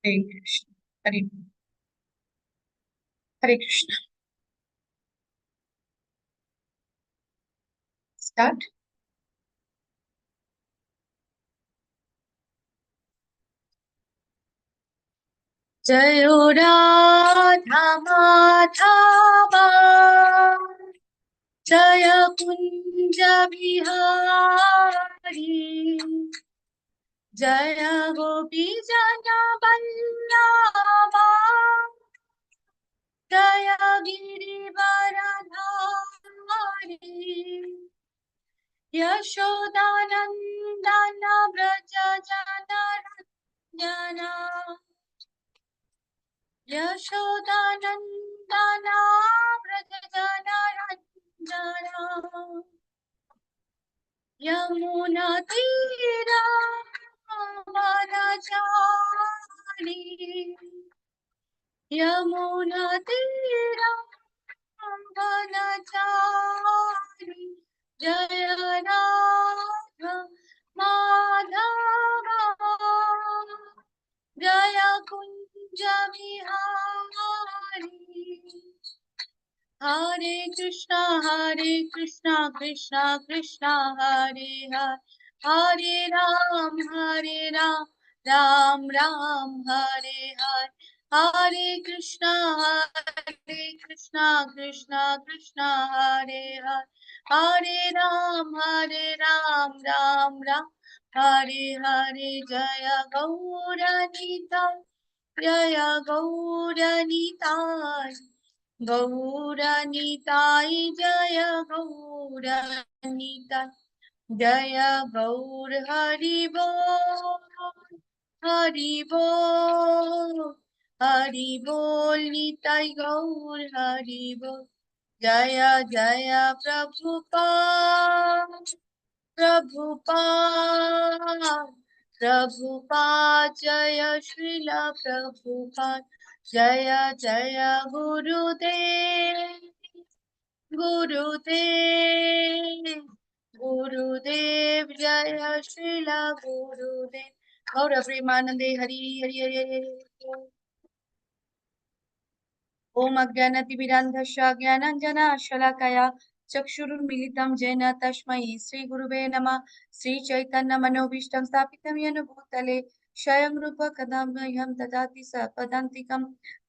Hare Krishna. Hare Krishna. Start. जय राधा माधवा जय कुंज बिहारी जय गोपी जन बल्लभा जय गिरिवरधारी यशोदानंदन व्रज जनरंजना यशोदानंदन व्रज जनरंजना यमुना तीरा वनचारी यमुना तीरा वनचारी जय राधा माधवा जय कुंज बिहारी हरे कृष्णा कृष्णा कृष्णा हरे हरे हरे राम राम राम हरे हरे हरे कृष्णा कृष्णा कृष्णा हरे हरे हरे राम राम राम हरे हरे जय गौरनिताय जय गौरनिताय गौरनिताय जय गौरनिताय जय गौर हरि बोल निताय गौर हरि बोल जय जय प्रभुपाद जय श्रील प्रभुपाद जय जय गुरुदेव जय श्रील गुरुदेव गौर प्रेमानंदे हरि हरि हरि हरि ओम अज्ञानतिमिरान्धस्य ज्ञानाञ्जनशलाकया चक्षुरुन्मीलितं येन तस्मै श्रीगुरुवे नमः श्रीचैतन्यमनोभीष्टं स्थापितं येन भूतले स्वयं रूप कदा मह्यं ददाति सपदान्तिकं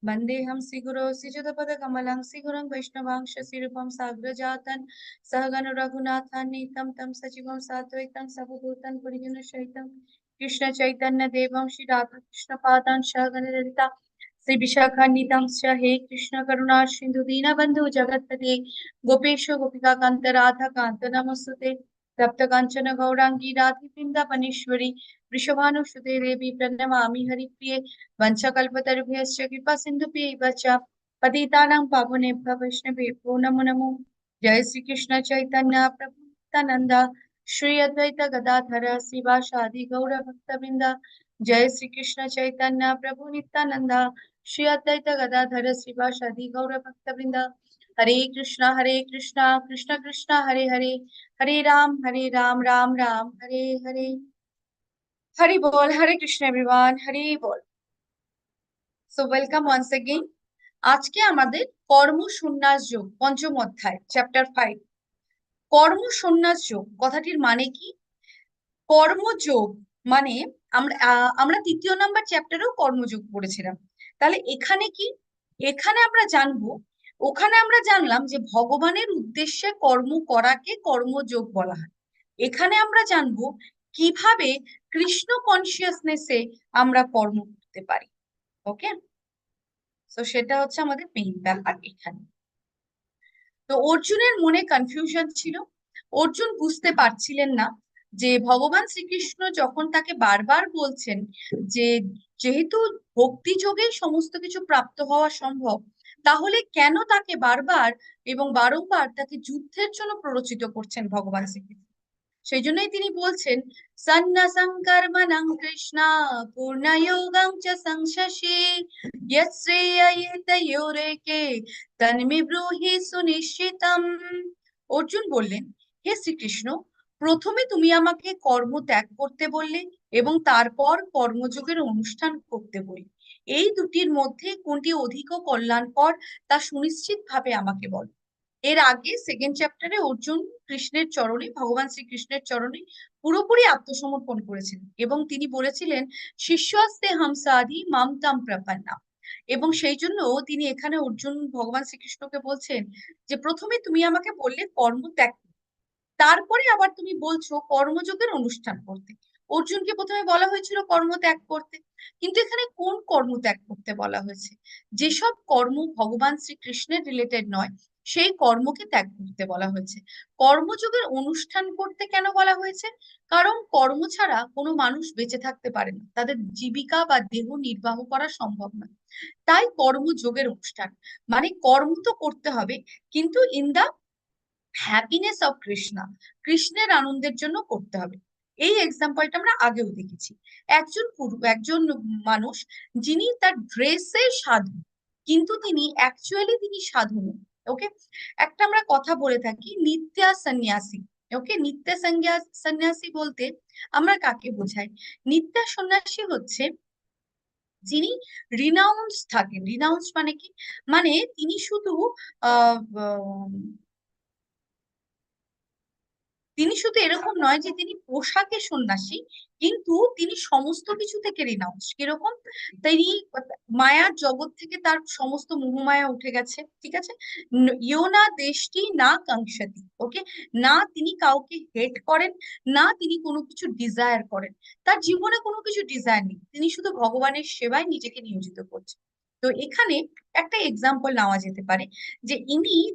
वन्देऽहं श्रीगुरो श्रीयुतपदकमलं श्रीगुरुं वैष्णवांश श्रीरूपं साग्रजातं सहगण रघुनाथान्वितं तं सजीवं साद्वैतं सवधूतं परिजनसहितं कृष्ण चैतन्य देवं श्री राधा कृष्ण पादान् सहगण ललिता श्री विशाखान्वितं हे कृष्ण करुणा सिंधु दीनबंधु जगत्पते गोपेश गोपिका कांत राधा कांत नमस्ते तप्त कांचन गौरांगी राधे वृंदावनेश्वरी वृषभानुसुते देवी प्रणमामि हरिप्रिये वंशकल्पतरुभ्यश्च कृपा सिन्धुभ्यैव च पतितानां पावनेभ्यः वैष्णवेभ्यो नमो नमो जय श्री कृष्ण चैतन्य प्रभु नित्यानंद श्री अद्वैत गदाधर श्रीवासादि गौर भक्तवृंद जय श्री कृष्ण चैतन्य प्रभु नित्यानंद श्री अद्वैत गदाधर श्रीवासादि गौर भक्तवृंद हरे कृष्णा कृष्ण कृष्ण हरे हरे हरे राम राम राम हरे हरे हरि बोल हरे कृष्ण एवरीवन हरि बोल सो वेलकम वंस अगेन আজকে আমাদের কর্ম সন্ন্যাস যোগ পঞ্চম অধ্যায় চ্যাপ্টার 5 কর্ম সন্ন্যাস যোগ কথাটির মানে কি কর্মযোগ মানে আমরা তৃতীয় নাম্বার চ্যাপ্টারেও কর্মযোগ পড়েছিলাম তাহলে এখানে কি এখানে আমরা জানবো ওখানে আমরা জানলাম যে ভগবানের উদ্দেশ্যে কর্ম করাকে কর্মযোগ বলা হয় এখানে আমরা জানবো কিভাবে কৃষ্ণ কনসিয়াসনেসে আমরা কর্ম করতে পারি ওকে তো সেটা হচ্ছে আমাদের মেইন ব্যাপার এখানে তো অর্জুনের মনে কনফিউশন ছিল অর্জুন বুঝতে পারছিলেন না যে ভগবান শ্রীকৃষ্ণ যখন তাকে বারবার বলছেন যে যেহেতু ভক্তি যোগেই সমস্ত কিছু প্রাপ্ত হওয়া সম্ভব তাহলে কেন তাকে বারবার এবং বারংবার তাকে যুদ্ধের জন্য প্ররোচিত করছেন ভগবান শ্রীকৃষ্ণ সেই জন্যই তিনি বলছেন সন্ন্যাসং কর্মণং কৃষ্ণ পূর্ণযোগং চ সংশশে यत्श्रेययेतयोरेके तन्मे ब्रूहि सुनिश्चितम् অর্জুন বললেন হে শ্রীকৃষ্ণ প্রথমে তুমি আমাকে কর্ম ত্যাগ করতে বললে এবং তারপর কর্মযোগের অনুষ্ঠান করতে বললে এই দুটির মধ্যে কোনটি অধিক কল্যাণকর তা সুনিশ্চিত ভাবে আমাকে বলো। এর আগে সেকেন্ড চ্যাপ্টারে অর্জুন কৃষ্ণের চরণে, ভগবান শ্রীকৃষ্ণের চরণে পুরোপুরি আত্মসমর্পণ করেছিলেন এবং তিনি বলেছিলেন শিষ্যস্তে হামসাধি মাম তাম প্রপন্না। এবং সেই জন্য তিনি এখানে অর্জুন ভগবান শ্রীকৃষ্ণকে বলছেন যে প্রথমে তুমি আমাকে বললে কর্ম ত্যাগ করতে, তারপরে আবার তুমি বলছো কর্মযোগের অনুষ্ঠান করতে। অর্জুনকে প্রথমে বলা হয়েছিল কর্ম ত্যাগ করতে, কিন্তু এখানে কোন কর্ম ত্যাগ করতে বলা হয়েছে? যেসব কর্ম ভগবান শ্রীকৃষ্ণের রিলেটেড নয় সেই কর্মকে ত্যাগ করতে বলা হয়েছে। কর্মযোগের অনুষ্ঠান করতে কেন বলা হয়েছে? কারণ কর্ম ছাড়া কোনো মানুষ বেঁচে থাকতে পারে না, তাদের জীবিকা বা দেহ নির্বাহ করা সম্ভব নয়। তাই কর্মযোগের অনুষ্ঠান মানে কর্ম তো করতে হবে, কিন্তু in the happiness of Krishna, কৃষ্ণের আনন্দের জন্য করতে হবে। এই এক্সাম্পলটা আমরা আগেও দেখেছি। একজন মানুষ যিনি তার ড্রেসে সাধু, কিন্তু তিনি অ্যাকচুয়ালি তিনি সাধু নন। ওকে, একটা আমরা কথা বলে থাকি নিত্যা সন্ন্যাসী। ওকে, নিত্য সন্ন্যাসী বলতে আমরা কাকে বোঝাই? নিত্যা সন্ন্যাসী হচ্ছে যিনি রিনাউন্স থাকেন। রিনাউন্স মানে কি? মানে তিনি শুধু আহ তিনি শুধু এরকম নয় যে তিনি পোশাকে সন্ন্যাসী, কিন্তু তিনি সমস্ত কিছু থেকে রিনাউন্স। কিরকম? তিনি মায়ার জগৎ থেকে তার সমস্ত মোহমায়া উঠে গেছে, ঠিক আছে। ইয়োনা দেশটি না কাঙ্ক্ষতি। ওকে, না তিনি কাউকে হেট করেন, না তিনি কোনো কিছু ডিজায়ার করেন। তার জীবনে কোনো কিছু ডিজায়ার নেই, তিনি শুধু ভগবানের সেবায় নিজেকে নিয়োজিত করছেন। তো এখানে একটা এক্সাম্পল নেওয়া যেতে পারে যে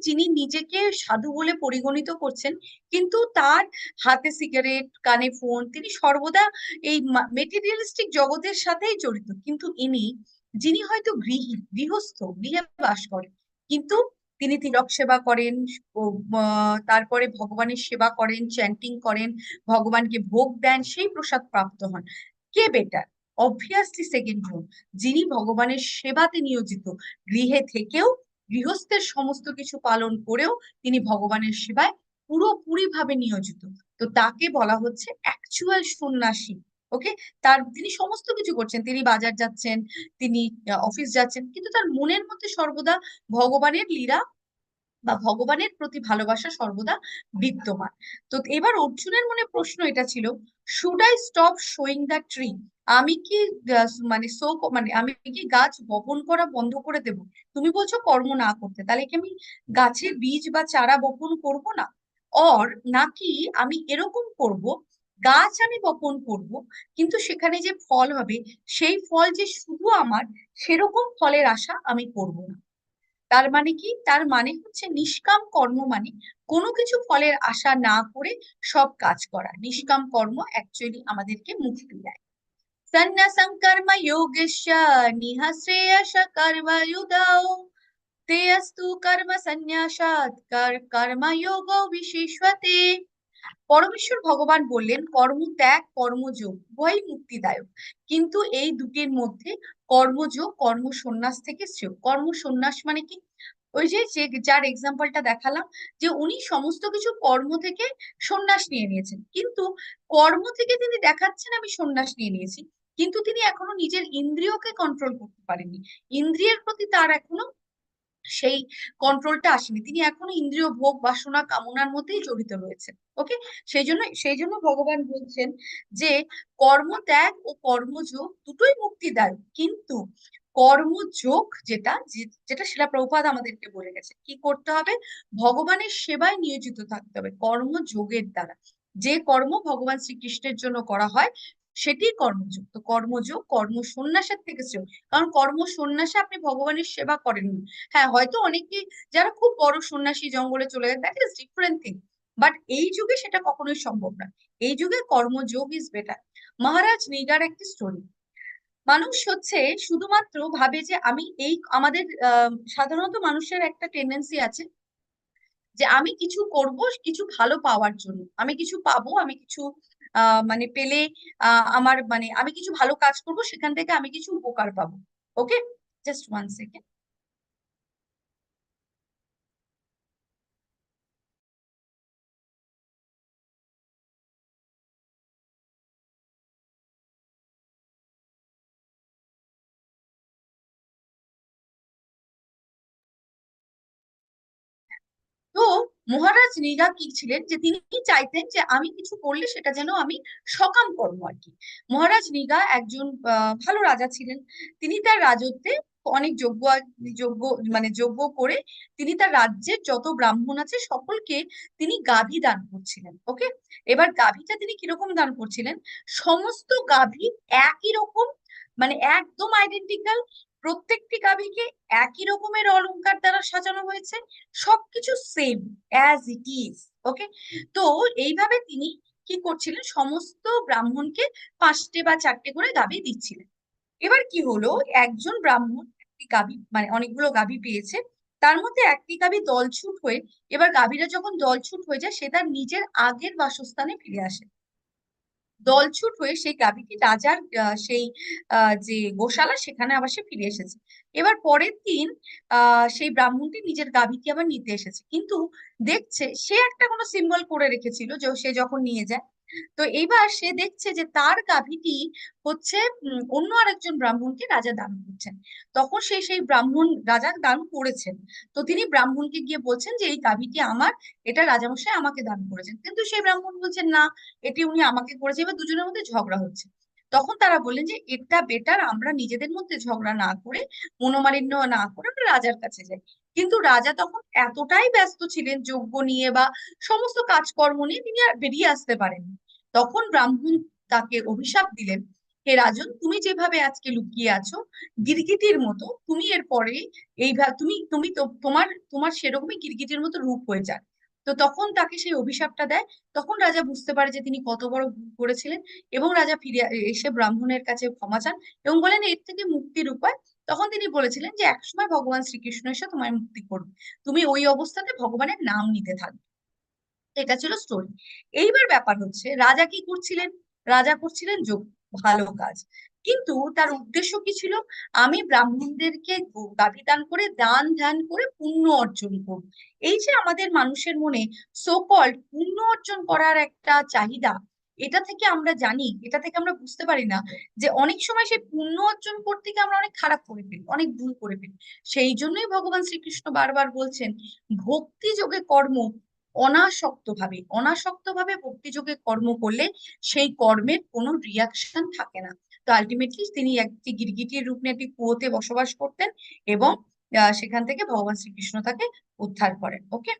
যিনি নিজেকে সাধু বলে পরিগণিত করছেন, কিন্তু তার হাতে সিগারেট, কানে ফোন, তিনি সর্বদা এই মেটেরিয়ালিস্টিক জগতের সাথেই জড়িত। কিন্তু যিনি হয়তো গৃহস্থ, গৃহে বাস করেন, কিন্তু তিনি তিলক সেবা করেন, ও, তারপরে ভগবানের সেবা করেন, চ্যান্টিং করেন, ভগবানকে ভোগ দেন, সেই প্রসাদ প্রাপ্ত হন। কে বেটার? অবভিয়াসলি সেকেন্ড জন, যিনি ভগবানের সেবাতে নিয়োজিত, গৃহে থেকেও, গৃহস্থের সমস্ত কিছু পালন করেও তিনি ভগবানের সেবায় পুরোপুরি ভাবে নিয়োজিত। তো তাকে বলা হচ্ছে অ্যাকচুয়াল সন্ন্যাসী। ওকে, তিনি সমস্ত কিছু করছেন, তিনি বাজার যাচ্ছেন, তিনি অফিস যাচ্ছেন, কিন্তু তার মনের মধ্যে সর্বদা ভগবানের লীলা বা ভগবানের প্রতি ভালোবাসা সর্বদা বিদ্যমান। তো এবার অর্জুনের মনে প্রশ্ন এটা ছিল, should I stop showing the tree? আমি কি মানে আমি কি গাছ বপন করা বন্ধ করে দেব? তুমি বলছো কর্ম না করতে, তাহলে কি আমি গাছের বীজ বা চারা বপন করব না? অর নাকি আমি এরকম করব, গাছ আমি বপন করব, কিন্তু সেখানে যে ফল হবে সেই ফল যে শুধু আমার, সেরকম ফলের আশা আমি করব না। তার মানে কি? তার মানে হচ্ছে নিষ্কাম কর্ম মানে কোনো কিছু ফলের আশা না করে সব কাজ করা। নিষ্কাম কর্ম অ্যাকচুয়ালি আমাদেরকে মুক্তি দেয়। সন্ন্যাসং কর্ম যোগস্য নিঃ শ্রেয়স কর্মযুদাও তে অস্তু কর্ম সন্ন্যাসাৎ কর্মযোগ বিশেষ্যতে। পরমেশ্বর ভগবান বললেন কর্ম ত্যাগ, কর্মযোগ উভয়ই মুক্তিদায়ক, কিন্তু এই দুটির মধ্যে কর্মযোগ কর্ম সন্ন্যাস থেকে শ্রেয়। কর্ম সন্ন্যাস মানে কি? ওই যার এক্সাম্পলটা দেখালাম, যে উনি সমস্ত কিছু কর্ম থেকে সন্ন্যাস নিয়ে নিয়েছেন, কিন্তু কর্ম থেকে তিনি দেখাচ্ছেন আমি সন্ন্যাস নিয়ে নিয়েছি, কিন্তু তিনি এখনো নিজের ইন্দ্রিয়কে কন্ট্রোল করতে পারেননি। ইন্দ্রিয়ের প্রতি তার এখনো সেই কন্ট্রোলটা আসেনি, তিনি এখনো ইন্দ্রিয় ভোগ বাসনা কামনার মধ্যেই জড়িত রয়েছেন। ওকে, সেই জন্য ভগবান বলছেন যে কর্মত্যাগ ও কর্মযোগ দুটোই মুক্তিদায়ক, কিন্তু কর্মযোগ যেটা শিলা প্রভুপাদ আমাদেরকে বলে গেছে কি করতে হবে, ভগবানের সেবায় নিয়োজিত থাকতে হবে কর্মযোগের দ্বারা। যে কর্ম ভগবান শ্রীকৃষ্ণের জন্য করা হয় সেটি কর্মযোগ। তো কর্মযোগ কর্ম সন্ন্যাসের থেকে শ্রেয়, কারণ কর্ম সন্ন্যাসে আপনি ভগবানের সেবা করেন। হ্যাঁ, হয়তো অনেকে যারা খুব বড় সন্ন্যাসী জঙ্গলে চলে যায়, that is different thing, but এই যুগে সেটা কখনোই সম্ভব না। এই যুগে কর্মযোগ ইজ বেটার। মহারাজ নিগার একটি স্টোরি। মানুষ হচ্ছে শুধুমাত্র ভাবে যে আমি এই আমাদের সাধারণত মানুষের একটা টেন্ডেন্সি আছে যে আমি কিছু করব কিছু ভালো পাওয়ার জন্য, আমি কিছু পাবো, আমি কিছু মানে পেলে আমার মানে আমি কিছু ভালো কাজ করব, সেখান থেকে আমি কিছু উপকার পাবো। ওকে, জাস্ট ওয়ান সেকেন্ড। মহারাজ মৃগা কি ছিলেন যে তিনি চাইতেন যে আমি কিছু করলে সেটা যেন আমি সকাম কর্ম আর কি। মহারাজ মৃগা একজন ভালো রাজা ছিলেন। তিনি তার রাজত্বে অনেক যজ্ঞ মানে যজ্ঞ করে তিনি তার রাজ্যের যত ব্রাহ্মণ আছে সকলকে তিনি গাভী দান করছিলেন। ওকে, এবার গাভীটা তিনি কিরকম দান করছিলেন, সমস্ত গাভী একই রকম, মানে একদম আইডেন্টিক্যাল, প্রত্যেকটি গাভীকে একই রকমের অলংকার দ্বারা সাজানো হয়েছে, সবকিছু সেম অ্যাজ ইট ইজ। ওকে, তো এইভাবে তিনি কি করছিলেন, সমস্ত ব্রাহ্মণকে 5টে বা 4টে করে গাভী দিচ্ছিলেন। এবার কি হলো, একজন ব্রাহ্মণ একটি গাভী মানে অনেকগুলো গাভী পেয়েছে, তার মধ্যে একটি গাভী দলছুট হয়ে, এবার গাভীরা যখন দলছুট হয়ে যায় সে তার নিজের আগের বাসস্থানে ফিরে আসে। দলছুট হয়ে সেই গাভীটি রাজার সেই যে গোশালা সেখানে আবার সে ফিরে এসেছে। এবার পরের দিন সেই ব্রাহ্মণটি নিজের গাভীটি আবার নিতে এসেছে, কিন্তু দেখছে সে একটা কোনো সিম্বল করে রেখেছিল যে সে যখন নিয়ে যায়। তো এইবার সে দেখছে যে তার গাভীটি হচ্ছে অন্য আরেকজন ব্রাহ্মণকে রাজা দান করছেন। তখন সে সেই ব্রাহ্মণ রাজা দান করেছেন, তো তিনি ব্রাহ্মণকে গিয়ে বলছেন যে এই গাভীটি আমার, এটা রাজামশাই আমাকে দান করেছেন। কিন্তু সেই ব্রাহ্মণ বলছেন না, এটি উনি আমাকে করেছে। এবার দুজনের মধ্যে ঝগড়া হচ্ছে। তখন তারা বললেন যে এটা বেটার আমরা নিজেদের মধ্যে ঝগড়া না করে, মনোমালিন্য না করে আমরা রাজার কাছে যাই। কিন্তু রাজা তখন এতটাই ব্যস্ত ছিলেন যজ্ঞ নিয়ে বা সমস্ত কাজকর্ম নিয়ে, তিনি আর বেরিয়ে আসতে পারেননি। তখন ব্রাহ্মণ তাকে অভিশাপ দিলেন, হে রাজন, তুমি যেভাবে আজকে লুকিয়ে আছো গিরগিটির মতো, তুমি এরপরে এইভাবে তুমি তুমি তো তোমার তোমার সেরকমই গিরগিটির মতো রূপ হয়ে যাক। তো তখন তাকে সেই অভিশাপটা দেয়। তখন রাজা বুঝতে পারে যে তিনি কত বড় ভুল করেছিলেন, এবং রাজা ফিরে এসে ব্রাহ্মণের কাছে ক্ষমা চান এবং বলেন এর থেকে মুক্তির উপায়। তখন তিনি বলেছিলেন যে একসময় ভগবান শ্রীকৃষ্ণ এসে তোমায় মুক্তি করবে, তুমি ওই অবস্থাতে ভগবানের নাম নিতে থাকবে। এটা ছিল স্টোরি। এইবার ব্যাপার হচ্ছে রাজা কি করছিলেন, রাজা করছিলেন যোগ, ভালো কাজ। কিন্তু তার উদ্দেশ্য কি ছিল, আমি ব্রাহ্মণদেরকে গাভী দান করে দান ধ্যান করে পুণ্য অর্জন করব। এই যে আমাদের মানুষের মনে সো কল্ড পুণ্য অর্জন করার একটা চাহিদা, এটা থেকে আমরা জানি, এটা থেকে আমরা বুঝতে পারি না যে অনেক সময় সেই পুণ্য অর্জন করতে গিয়ে আমরা অনেক খারাপ করে ফেলি, অনেক ভুল করে ফেলি। সেই জন্যই ভগবান শ্রীকৃষ্ণ বারবার বলছেন ভক্তি যোগে কর্ম, অনাসক্ত ভাবে ভক্তিযোগে কর্ম করলে সেই কর্মের কোনো রিয়াকশন থাকে না। তো আলটিমেটলি তিনি একটি গিরগিটির রূপ নিয়ে একটি কুয়োতে বসবাস করতেন, এবং সেখান থেকে ভগবান শ্রীকৃষ্ণ তাকে উদ্ধার করেন। ওকে,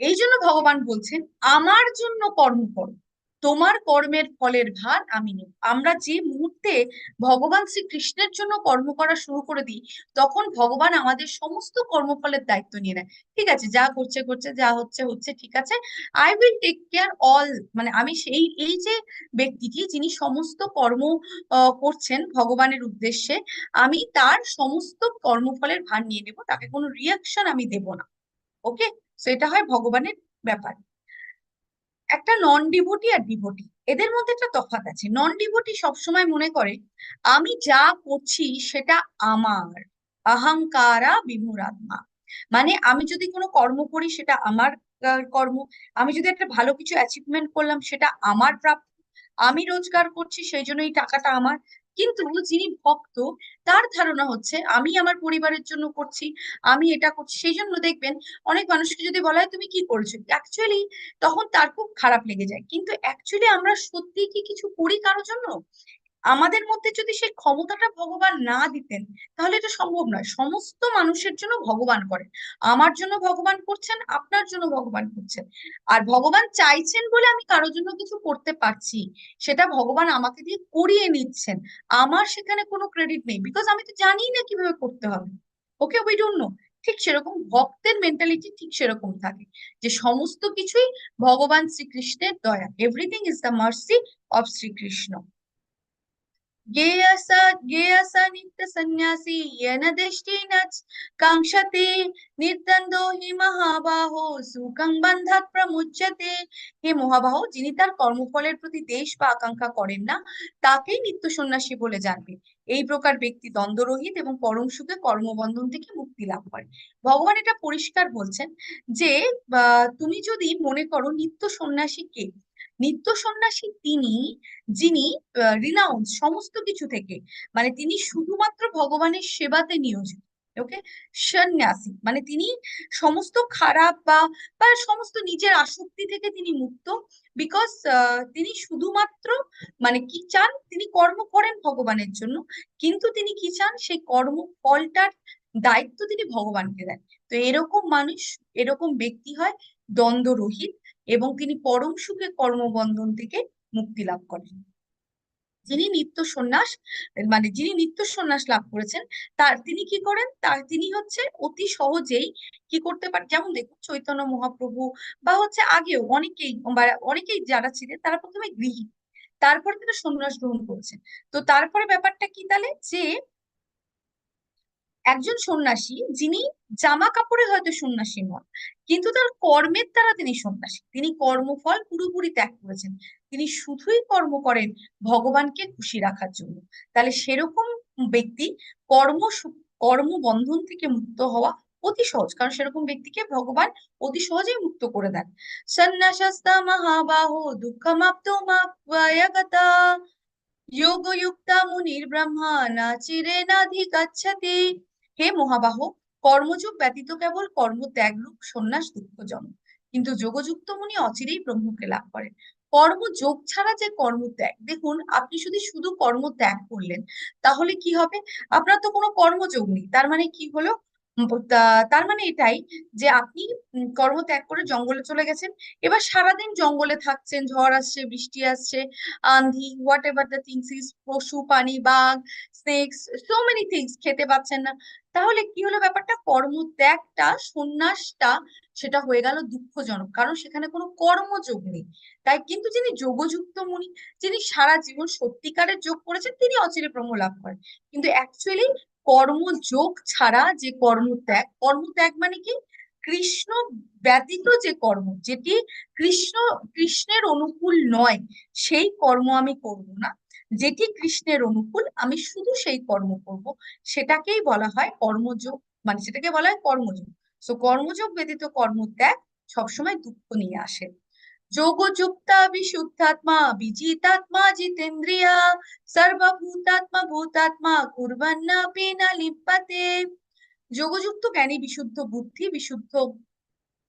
এই জন্য ভগবান বলছেন আমার জন্য কর্ম করো, তোমার কর্মের ফলের ভার আমি নেব। আমরা যে মুহূর্তে ভগবান শ্রীকৃষ্ণের জন্য কর্ম করা শুরু করে দিই, তখন ভগবান আমাদের সমস্ত কর্মফলের দায়িত্ব নিয়ে নেয়। ঠিক আছে, যা করছে করছে, যা হচ্ছে হচ্ছে, ঠিক আছে, I will take care all. মানে আমি সেই এই যে ব্যক্তিটি যিনি সমস্ত কর্ম করছেন ভগবানের উদ্দেশ্যে, আমি তার সমস্ত কর্মফলের ভার নিয়ে নেব, তাকে কোনো রিয়াকশন আমি দেব না। ওকে, সেটা হয় ভগবানের ব্যাপার। একটা নন ডিভোটি আর ডিভোটি, এদের মধ্যে একটা তফাৎ আছে। নন ডিভোটি সবসময় মনে করে আমি যা করছি সেটা আমার, অহংকারা বিমূঢ়াত্মা। মানে আমি যদি কোনো কর্ম করি সেটা আমার কর্ম, আমি যদি একটা ভালো কিছু অ্যাচিভমেন্ট করলাম সেটা আমার প্রাপ্য, আমি রোজগার করছি সেই জন্য এই টাকাটা আমার। কিন্তু যিনি ভক্ত, তার ধারণা হচ্ছে আমি আমার পরিবারের জন্য করছি, আমি এটা করছি। সেই জন্য দেখবেন অনেক মানুষকে যদি বলা হয় তুমি কি করছো, অ্যাকচুয়ালি তখন তার খুব খারাপ লেগে যায়। কিন্তু অ্যাকচুয়ালি আমরা সত্যি কি কিছু করি কারোর জন্য? আমাদের মধ্যে যদি সেই ক্ষমতাটা ভগবান না দিতেন, তাহলে এটা সম্ভব নয়। সমস্ত মানুষের জন্য ভগবান করেন, আমার জন্য ভগবান করছেন, আপনার জন্য ভগবান করছেন। আর ভগবান চাইছেন বলে আমি কারোর জন্য কিছু করতে পারছি, সেটা ভগবান আমাকে দিয়ে করিয়ে নিচ্ছেন। আমার সেখানে কোনো ক্রেডিট নেই, বিকজ আমি তো জানি না কিভাবে করতে হবে। ওকে, উই ডোন্ট নো। ঠিক সেরকম ভক্তের মেন্টালিটি ঠিক সেরকম থাকে, যে সমস্ত কিছুই ভগবান শ্রীকৃষ্ণের দয়া, everything is the mercy of Shrikrishna. गेयस गेयस नित्य सन्यासी येन दृष्टि न कांक्षते निर्द्वন্দ্ব हि মহাবাহো সুখং বন্ধাৎ প্রমুচ্যতে। হে মহাবাহো, যিনি তার কর্মফলের প্রতি দেশ বা আকাঙ্ক্ষা করেন না, তাকেই নিত্য সন্ন্যাসী বলে জানবে। এই প্রকার ব্যক্তি দ্বন্দ্বরহিত এবং পরম সুখে কর্মবন্ধন থেকে মুক্তি লাভ করে। ভগবান এটা পরিষ্কার বলছেন যে তুমি যদি মনে করো নিত্য সন্ন্যাসী কে, নিত্য সন্ন্যাসী তিনি যিনি রিনাউন্স সমস্ত কিছু থেকে, মানে তিনি শুধুমাত্র ভগবানের সেবাতে নিয়োজিত। ওকে। সন্ন্যাসী মানে তিনি সমস্ত খারাপ বা সমস্ত নিজের আসক্তি থেকে তিনি মুক্ত। বিকজ তিনি শুধুমাত্র মানে কি চান, তিনি কর্ম করেন ভগবানের জন্য, কিন্তু তিনি কি চান, সেই কর্ম ফলটার দায়িত্ব তিনি ভগবানকে দেন। তো এরকম মানুষ, এরকম ব্যক্তি হয় দ্বন্দ্ব রহিত, এবং তিনি পরম সুখে কর্মবন্ধন থেকে মুক্তি লাভ করেন। যিনি নিত্য সন্ন্যাস মানে যিনি নিত্য সন্ন্যাস লাভ করেছেন, তার তিনি কি করেন, তার তিনি হচ্ছে অতি সহজেই কি করতে পারেন, যেমন দেখুন চৈতন্য মহাপ্রভু বা হচ্ছে আগেও অনেকেই বা অনেকেই যারা ছিলেন তারা প্রথমে গৃহী, তারপরে তারা সন্ন্যাস গ্রহণ করেছেন। তো তারপরে ব্যাপারটা কি তাহলে, যে একজন সন্ন্যাসী যিনি জামা কাপড়ে হয়তো সন্ন্যাসী নন, কিন্তু তার কর্মের দ্বারা তিনি সন্ন্যাসী, তিনি কর্মফল পুরোপুরি ত্যাগ করেছেন, তিনি শুধুই কর্ম করেন ভগবানকে খুশি রাখার জন্য। তাহলে সেরকম ব্যক্তি কর্ম কর্মবন্ধন থেকে মুক্ত হওয়া অতি সহজ, কারণ সেরকম ব্যক্তিকে ভগবান অতি সহজেই মুক্ত করে দেন। সন্ন্যাসস্তা মহাবাহো দুঃখমাপ্তমাপ্যয়গতা যোগযুক্তা মুনির ব্রহ্মা না চিরেনাধিগচ্ছতি। হে মহাবাহ, কর্মযোগ ব্যতীত কেবল কর্মত্যাগ রূপ সন্ন্যাস দুঃখজনক, কিন্তু যোগযুক্ত মুনি অচিরেই ব্রহ্মকে লাভ করেন। কর্মযোগ ছাড়া যে কর্মত্যাগ, দেখুন আপনি যদি শুধু কর্মত্যাগ করলেন তাহলে কি হবে, আপনার তো কোনো কর্মযোগ নেই, তার মানে কি হলো, তার মানে এটাই যে আপনি কর্ম ত্যাগ করে জঙ্গলে চলে গেছেন, এবার সারাদিন জঙ্গলে থাকছেন, ঝড় আসছে, বৃষ্টি আসছে, Aandhi, what ever the things is, পশু প্রাণী, বাঘ, স্নেকস, সো মেনি থিংস খেতে পাচ্ছেন না। তাহলে কি হলো ব্যাপারটা, কর্মত্যাগটা, সন্ন্যাসটা, সেটা হয়ে গেল দুঃখজনক, কারণ সেখানে কোনো কর্মযোগ নেই। তাই কিন্তু যিনি যোগযুক্ত মুনি, যিনি সারা জীবন সত্যিকারের যোগ করেছেন, তিনি অচিরে ব্রহ্ম লাভ করেন। কিন্তু অ্যাকচুয়ালি কর্মযোগ ছাড়া যে কর্মত্যাগ, কর্মত্যাগ মানে কি, কৃষ্ণ ব্যতীত যে কর্ম, যেটি কৃষ্ণ কৃষ্ণের অনুকূল নয়, সেই কর্ম আমি করব না, যেটি কৃষ্ণের অনুকূল আমি শুধু সেই কর্ম করব, সেটাকেই বলা হয় কর্মযোগ, মানে সেটাকে বলা হয় কর্মযোগ। তো কর্মযোগ ব্যতীত কর্মত্যাগ সবসময় দুঃখ নিয়ে আসে। যোগযুক্তা বিশুদ্ধাত্মা বিজিতাত্মা জিতেন্দ্রিয়া সর্বভূতাত্মা ভূতাত্মা কুর্বন্নাপি ন লিপ্যতে। যোগযুক্ত জ্ঞানী বিশুদ্ধ বুদ্ধি, বিশুদ্ধ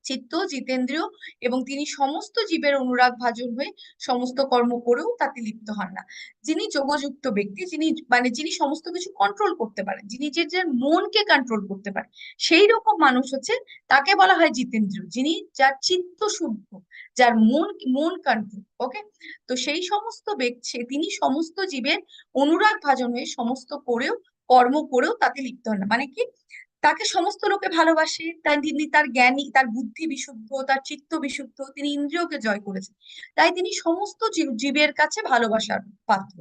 চিত্ত, জিতেন্দ্রিয়, এবং তিনি সমস্ত জীবের অনুরাগ ভাজন হয়ে সমস্ত কর্ম করেও তাতে লিপ্ত হন না। যিনি যোগযুক্ত ব্যক্তি, যিনি মানে যিনি সমস্ত কিছু কন্ট্রোল করতে পারেন, যিনি যে যে মনকে কন্ট্রোল করতে পারেন, সেই রকম মানুষ হচ্ছে, তাকে বলা হয় জিতেন্দ্রিয়, যিনি যার চিত্ত শুদ্ধ, যার মন মন কন্ট্রোল। ওকে। তো সেই সমস্ত ব্যক্তি, তিনি সমস্ত জীবের অনুরাগ ভাজন হয়ে সমস্ত করেও কর্ম করেও তাতে লিপ্ত হন না, মানে কি, তাকে সমস্ত লোকে ভালোবাসে, তিনি তার জ্ঞানী, তার বুদ্ধি বিশুদ্ধ, তার চিত্ত বিশুদ্ধ, তিনি ইন্দ্রিয়কে জয় করেছেন, তাই তিনি সমস্ত জীবের কাছে ভালোবাসার পাত্র।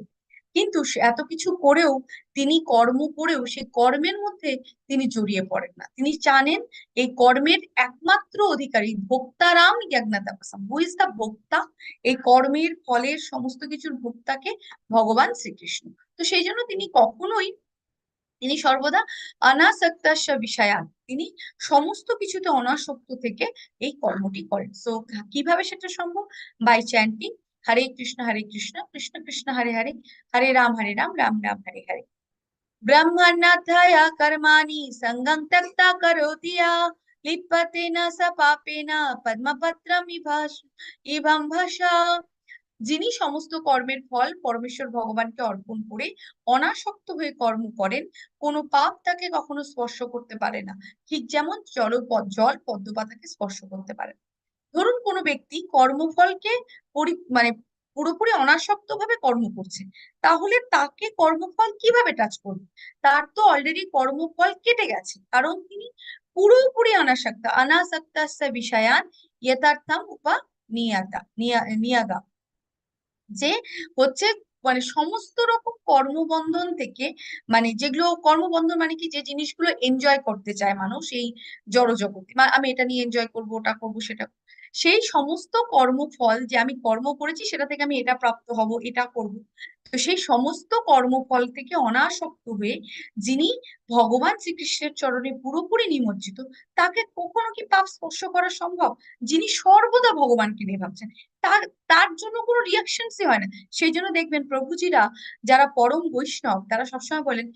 কিন্তু সে এত কিছু করেও, তিনি কর্ম করেও সেই কর্মের মধ্যে তিনি জড়িয়ে পড়েন না, তিনি জানেন এই কর্মের একমাত্র অধিকারী ভোক্তারাম জ্ঞানাতাপাসাম, হু ইজ দা ভোক্তা, এই কর্মের ফলের সমস্ত কিছুর ভোক্তাকে ভগবান শ্রীকৃষ্ণ। তো সেই জন্য তিনি কখনোই, তিনি সর্বদা অনাসক্তাস্য বিষয়ান, তিনি সমস্ত কিছুতে অনাসক্ত থেকে এই কর্মটি করেন। সো কিভাবে সেটা সম্ভব, বাই চ্যান্টিং হরে কৃষ্ণ কৃষ্ণ কৃষ্ণ হরে হরে, হরে রাম রাম রাম হরে হরে। ব্রহ্মণ্যাধ্যায় কর্মাণি সঙ্গং ত্যক্তা করোতি ইয়ঃ, লিপ্যতে ন স পাপেন পদ্মপত্রম ইভং ভাসা। যিনি সমস্ত কর্মের ফল পরমেশ্বর ভগবানকে অর্পণ করে অনাসক্ত হয়ে কর্ম করেন, কোনো পাপ তাকে কখনো স্পর্শ করতে পারে না, ঠিক যেমন জল পদ্মপাতাকে স্পর্শ করতে পারে না। ধরুন কোনো ব্যক্তি কর্মফলকে মানে পুরোপুরি অনাসক্ত ভাবে কর্ম করছে, তাহলে তাকে কর্মফল কিভাবে টাচ করবে, তার তো অলরেডি কর্মফল কেটে গেছে, কারণ তিনি পুরোপুরি অনাসক্ত, অনাসক্তাস্য বিষয়ান যথার্থম নিয়াতা নিয়াগা, যে হচ্ছে মানে সমস্ত রকম কর্মবন্ধন থেকে, মানে যেগুলো কর্মবন্ধন মানে কি, যে জিনিসগুলো এনজয় করতে চায় মানুষ এই জড়জগতে, আমি এটা নিয়ে এনজয় করব, ওটা করব, সেটা করবো, সেই সমস্ত কর্মফল, যে আমি কর্ম করেছি সেটা থেকে আমি এটা প্রাপ্ত হব, এটা করব, তো সেই সমস্ত কর্মফল থেকে অনাসক্ত হয়ে যিনি ভগবান শ্রীকৃষ্ণের চরণে পুরোপুরি নিমজ্জিত, তাকে কখনো কি পাপ স্পর্শ করা সম্ভব, যিনি সর্বদা ভগবানকে নিয়ে ভাবছেন, তার তার জন্য কোনো রিয়াকশনসই হয় না। সেই জন্য দেখবেন প্রভুজিরা, যারা পরম বৈষ্ণব, তারা সবসময় বলেন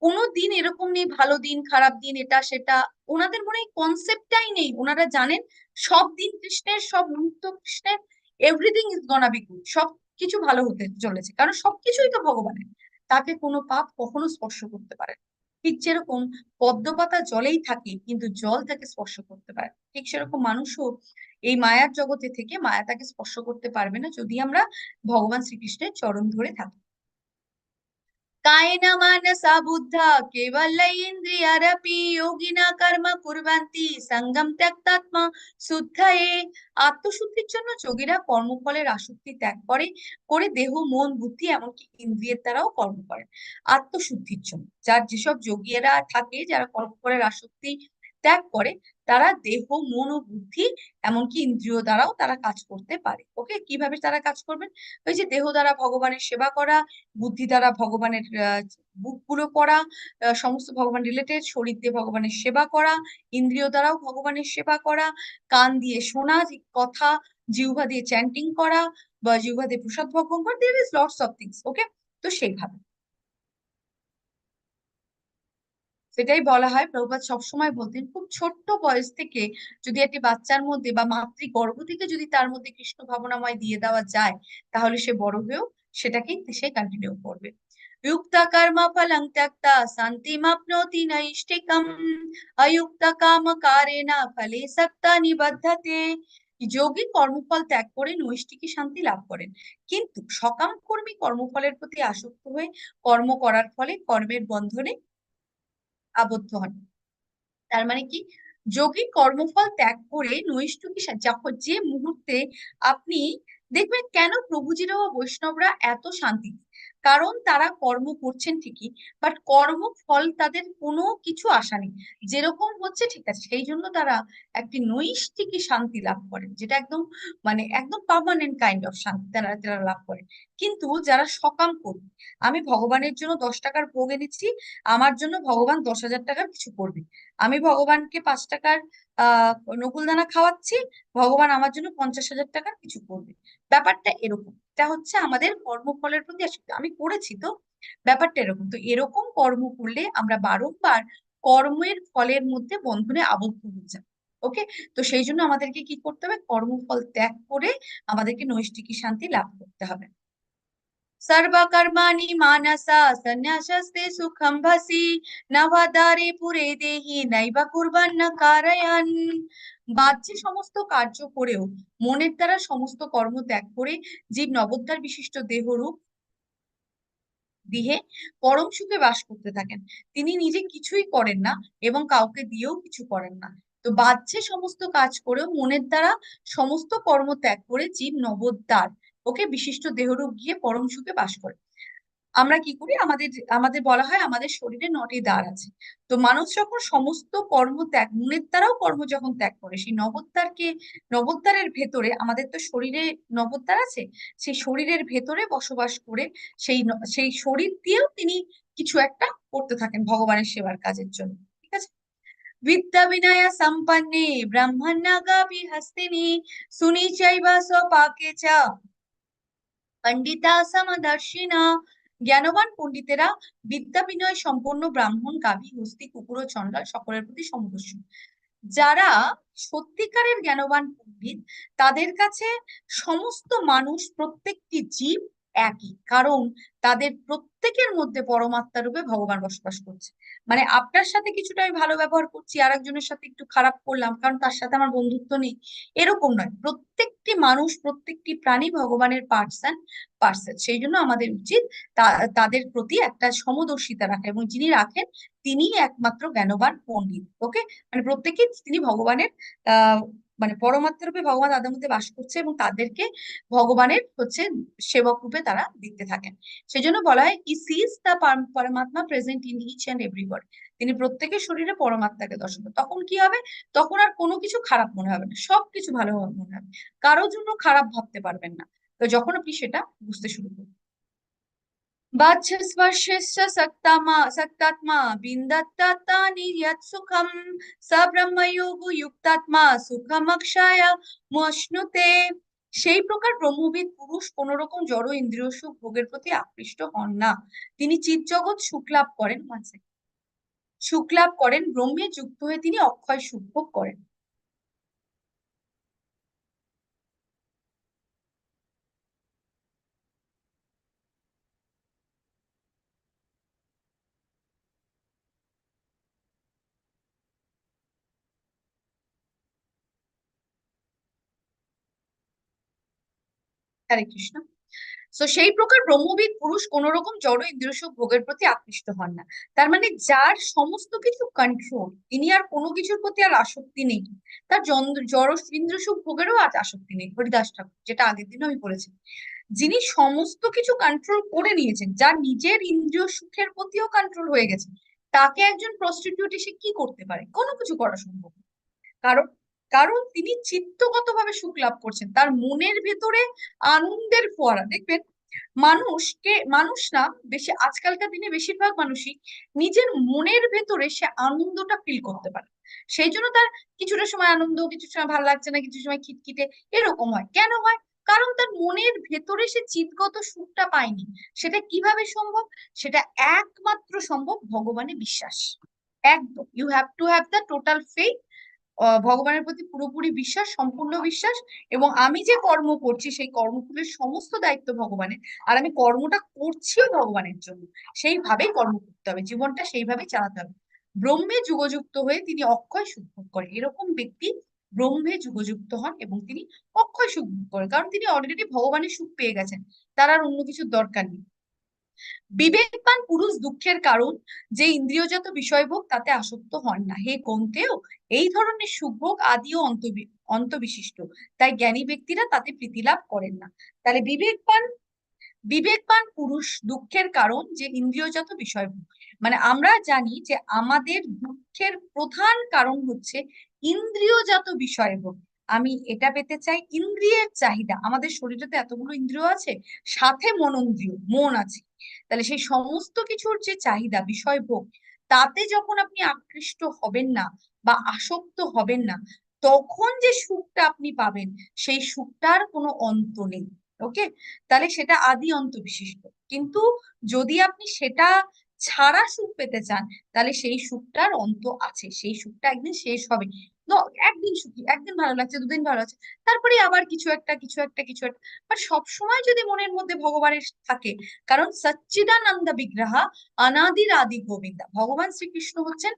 কোনো দিন এরকম নেই ভালো দিন খারাপ দিন এটা সেটা, ওনাদের মনে কনসেপ্টটাই নেই। ওনারা জানেন সব দিন কৃষ্ণের, সব মুহূর্ত কৃষ্ণের, এভরিথিং ইজ গনা বি গুড, সব কিছু ভালো হতে চলেছে, কারণ সবকিছুই তো ভগবানের। তাকে কোনো পাপ কখনো স্পর্শ করতে পারে না। ঠিক যেরকম পদ্ম পাতা জলেই থাকে কিন্তু জল তাকে স্পর্শ করতে পারে, ঠিক সেরকম মানুষও এই মায়ার জগতে থেকে মায়া তাকে স্পর্শ করতে পারবে না যদি আমরা ভগবান শ্রীকৃষ্ণের চরণ ধরে থাকি। कायेन मनसा बुद्धा केवलैन्द्रियारपि योगिना कर्म कुर्वन्ति সঙ্গম ত্যক্তাত্মা শুদ্ধয়ে। আত্মশুদ্ধির জন্য যোগীরা কর্মফলের আসক্তি ত্যাগ করে, করে দেহ মন বুদ্ধি এমনকি ইন্দ্রিয়ের দ্বারাও কর্ম করে আত্মশুদ্ধির জন্য। যার যেসব যোগীরা থাকে যারা কর্মফলের আসক্তি ত্যাগ করে, তারা দেহ মন ও বুদ্ধি এমনকি ইন্দ্রিয় দ্বারাও তারা কাজ করতে পারে। ওকে, কিভাবে তারা কাজ করবেন? ওই যে দেহ দ্বারা ভগবানের সেবা করা, বুদ্ধি দ্বারা ভগবানের বুকগুলো পড়া, সমস্ত ভগবান রিলেটেড, শরীর দিয়ে ভগবানের সেবা করা, ইন্দ্রিয় দ্বারাও ভগবানের সেবা করা, কান দিয়ে শোনা কথা, জিহ্বা দিয়ে চ্যান্টিং করা বা জিহ্বা দিয়ে প্রসাদ ভক্ষণ করা, there is lots of things. Okay, তো সেইভাবে সেটাই বলা হয়। প্রভুপাদ সবসময় বলতেন খুব ছোট্ট বয়স থেকে যদি একটি বাচ্চার মধ্যে বা মাতৃগর্ভ থেকে যদি তার মধ্যে কৃষ্ণ ভাবনাময় দিয়ে দেওয়া যায়, তাহলে সে বড় হয়েও সেটাকেই সে কন্টিনিউ করবে। युक्त कर्म फलं त्यक्ता शान्तिमप्नोति नैष्ठिकम् अयुक्त काम कारेण फले सक्ता निबध्यते। যোগী কর্মফল ত্যাগ করে নৈষ্ঠিকী শান্তি লাভ করেন, কিন্তু সকাম কর্মী কর্মফলের প্রতি আসক্ত হয়ে কর্ম করার ফলে কর্মের বন্ধনে আবদ্ধ হন। তার মানে কি, যোগী কর্মফল ত্যাগ করে নৈষ্ঠিকী যখন যে মুহূর্তে আপনি দেখবেন কেন প্রভুজিরা ও বৈষ্ণবরা এত শান্তি, কারণ তারা কর্ম করছেন ঠিকই, বাট কর্মফল তাদের কোনো কিছু আশা নেই, যেরকম হচ্ছে ঠিক আছে, সেই জন্য তারা একটি নৈষ্ঠিকী শান্তি লাভ করেন, যেটা একদম মানে একদম পার্মানেন্ট কাইন্ড অফ শান্তি তারা তারা লাভ করেন। কিন্তু যারা সকাম করবে, আমি ভগবানের জন্য 10 টাকার ভোগ এনেছি, আমার জন্য ভগবান 10,000 টাকার কিছু করবে, আমি ভগবানকে 5 টাকার নকুলদানা খাওয়াচ্ছি, ভগবান আমার জন্য 50,000 টাকার কিছু করবে। ব্যাপারটা এরকম, এটা হচ্ছে আমাদের কর্মফলের প্রতি আসক্তি। আমি করেছি তো, ব্যাপারটা এরকম। তো এরকম কর্ম করলে আমরা বারংবার কর্মের ফলের মধ্যে বন্ধনে আবদ্ধ হয়ে যাই। ওকে, তো সেই জন্য আমাদেরকে কি করতে হবে? কর্মফল ত্যাগ করে আমাদেরকে নৈষ্ঠিকী শান্তি লাভ করতে হবে। सर्वकर्माणि मानसा सन्न्यासस्ते सुखं भसि नवादारे पुरे देहि नैव कुर्वन्न कारयन्। বাহ্যে সমস্ত কার্য করেও মনের দ্বারা সমস্ত কর্ম ত্যাগ করে জীব নবোদ্ধার বিশিষ্ট দেহরূপ দিয়ে পরম সুখে বাস করতে থাকেন। তিনি নিজে কিছুই করেন না এবং কাউকে দিয়েও কিছু করেন না। তো বাহ্যে সমস্ত কাজ করেও মনের দ্বারা সমস্ত কর্ম ত্যাগ করে জীব নবোদ্ধার ওকে বিশিষ্ট দেহরূপ গিয়ে পরম সুখে বাস করে। আমরা কি করি, আমাদের আমাদের বলা হয় আমাদের শরীরে 9টি দ্বার আছে। তো মানুষ যখন সমস্ত কর্ম ত্যাগ, মনের দ্বারাও কর্ম যখন ত্যাগ করে, সেই নবোদ্বারকে, নবোদ্বারের ভেতরে আমাদের তো শরীরে নবোদ্বার আছে, সেই শরীরের ভেতরে বসবাস করে সেই শরীর দিয়েও তিনি কিছু একটা করতে থাকেন ভগবানের সেবার কাজের জন্য। ঠিক আছে। विद्या विनय संपन्ने ब्रह्मण्यगाभि हस्तिनि सुनिचैव स्वपाके च পণ্ডিতা সমদর্শিনা। জ্ঞানবান পণ্ডিতেরা বিদ্যা বিনয় সম্পন্ন ব্রাহ্মণ, গাভী, হস্তি, কুকুর ও চণ্ডাল সকলের প্রতি সমদর্শী। যারা সত্যিকারের জ্ঞানবান পণ্ডিত, তাদের কাছে সমস্ত মানুষ, প্রত্যেকটি জীব একই, কারণ তাদের প্রত্যেকের মধ্যে পরমাত্মা রূপে ভগবান বসবাস করছে। মানে আপনার সাথে কিছুটা আমি ভালো ব্যবহার করছি, আর একজনের সাথে একটু খারাপ করলাম কারণ তার সাথে আমার বন্ধুত্ব নেই, এরকম নয়। প্রত্যেকটি মানুষ, প্রত্যেকটি প্রাণী ভগবানের পার্সন পার্সন। সেই জন্য আমাদের উচিত তাদের প্রতি একটা সমদর্শিতা রাখা, এবং যিনি রাখেন তিনি একমাত্র জ্ঞানবান পণ্ডিত। ওকে, মানে প্রত্যেকে তিনি ভগবানের আহ মানে পরমাত্মা রূপে ভগবান তাদের মধ্যে বাস করছে, এবং তাদেরকে ভগবানের হচ্ছে সেবক রূপে তারা দেখতে থাকেন। সেই জন্য বলা হয় he sees the Paramatma present in each and everybody. তিনি প্রত্যেকের শরীরে পরমাত্মাকে দর্শন করেন। তখন কি হবে? তখন আর কোনো কিছু খারাপ মনে হবে না, সবকিছু ভালো মনে হবে, কারোর জন্য খারাপ ভাবতে পারবেন না। তো যখন আপনি সেটা বুঝতে শুরু করবেন। বাহ্যস্পর্শস্য सक्तात्मा विन्दत्तानि यत् सुखं स ব্রহ্মযোগ যুক্তাত্মা সুখমক্ষয় মশ্নুতে। সেই প্রকার ব্রহ্মবিদ পুরুষ কোন রকম জড় ইন্দ্রিয় সুখ ভোগের প্রতি আকৃষ্ট হন না, তিনি চিৎ জগৎ সুখ লাভ করেন। সুখ লাভ করেন, ব্রহ্মে যুক্ত হয়ে তিনি অক্ষয় সুখ ভোগ করেন। হরে কৃষ্ণ। তো সেই প্রকার ব্রহ্মবিদ পুরুষ কোন রকম জড় ইন্দ্রিয় সুখ ভোগের প্রতি আকৃষ্ট হন না। তার মানে যার সমস্ত কিছু কন্ট্রোল, তিনি আর কোনো কিছুর প্রতি আর আসক্তি নেই, তার জড় ইন্দ্রিয় সুখ ভোগেরও আজ আসক্তি নেই। হরিদাস ঠাকুর, যেটা আগের দিন আমি বলেছি, যিনি সমস্ত কিছু কন্ট্রোল করে নিয়েছেন, যার নিজের ইন্দ্রিয় সুখের প্রতিও কন্ট্রোল হয়ে গেছে, তাকে একজন প্রস্টিটিউট এসে কি করতে পারে? কোনো কিছু করা সম্ভব না। কারণ কারণ তিনি চিত্তগতভাবে সুখ লাভ করছেন, তার মনের ভেতরে আনন্দের ফোয়ারা। দেখবেন মানুষ না বেশি, আজকালকার দিনে বেশিরভাগ মানুষই নিজের মনের ভেতরে সে আনন্দটা ফিল করতে পারে। সেই জন্য তার কিছুটা সময় আনন্দ, কিছু সময় ভালো লাগছে না, কিছু সময় খিটখিটে এরকম হয়। কেন হয়? কারণ তার মনের ভেতরে সে চিৎগত সুখটা পায়নি। সেটা কিভাবে সম্ভব? সেটা একমাত্র সম্ভব ভগবানে বিশ্বাস। একদম, you have to have the total faith, ভগবানের প্রতি পুরোপুরি বিশ্বাস, সম্পূর্ণ বিশ্বাস। এবং আমি যে কর্ম করছি সেই কর্মগুলোর সমস্ত দায়িত্ব ভগবানের, আর আমি কর্মটা করছিও ভগবানের জন্য। সেইভাবেই কর্ম করতে হবে, জীবনটা সেইভাবেই চালাতে হবে। ব্রহ্মে যুগযুক্ত হয়ে তিনি অক্ষয় সুখ ভোগ করেন। এরকম ব্যক্তি ব্রহ্মে যুগযুক্ত হন এবং তিনি অক্ষয় সুখ ভোগ করেন, কারণ তিনি অলরেডি ভগবানের সুখ পেয়ে গেছেন, তার আর অন্য কিছুর দরকার নেই। বিবেকবান পুরুষ দুঃখের কারণ যে ইন্দ্রিয়জাত বিষয়ভোগ তাতে আসক্ত হন না। হে কন্তেও, এই ধরনের সুখভোগ আদি ও অন্তবিশিষ্ট, তাই জ্ঞানী ব্যক্তিরা তাতে প্রীতি লাভ করেন না। তাহলে বিবেকবান পুরুষ দুঃখের কারণ যে ইন্দ্রিয়জাত বিষয়ভোগ, মানে আমরা জানি যে আমাদের দুঃখের প্রধান কারণ হচ্ছে ইন্দ্রিয়জাত বিষয়ভোগ। আমি এটা পেতে চাই, ইন্দ্রিয়ের চাহিদা। আমাদের শরীরে তো এতগুলো ইন্দ্রিয় আছে, সাথে মনোন্দ্রিয়, মন আছে। তাহলে সেই সমস্ত কিছুর যে চাহিদা, বিষয়ভোগ, তাতে যখন আপনি আকৃষ্ট হবেন না বা আসক্ত হবেন না, তখন যে সুখটা আপনি পাবেন, সেই সুখটার কোনো অন্ত নেই। ওকে, তাহলে সেটা আদি অন্ত বিশিষ্ট। কিন্তু যদি আপনি সেটা ছাড়া সুখ পেতে চান, তাহলে সেই সুখটার অন্ত আছে, সেই সুখটা একদিন শেষ হবে। তো একদিন সুখী, একদিন ভালো লাগছে, দুদিন ভালো লাগছে, তারপরে আবার কিছু একটা কিছু একটা কিছু একটা। বাট সবসময় যদি মনের মধ্যে ভগবানের থাকে, কারণ সচ্চিদানন্দ বিগ্রহা অনাদির আদি গোবিন্দা, ভগবান শ্রীকৃষ্ণ হচ্ছেন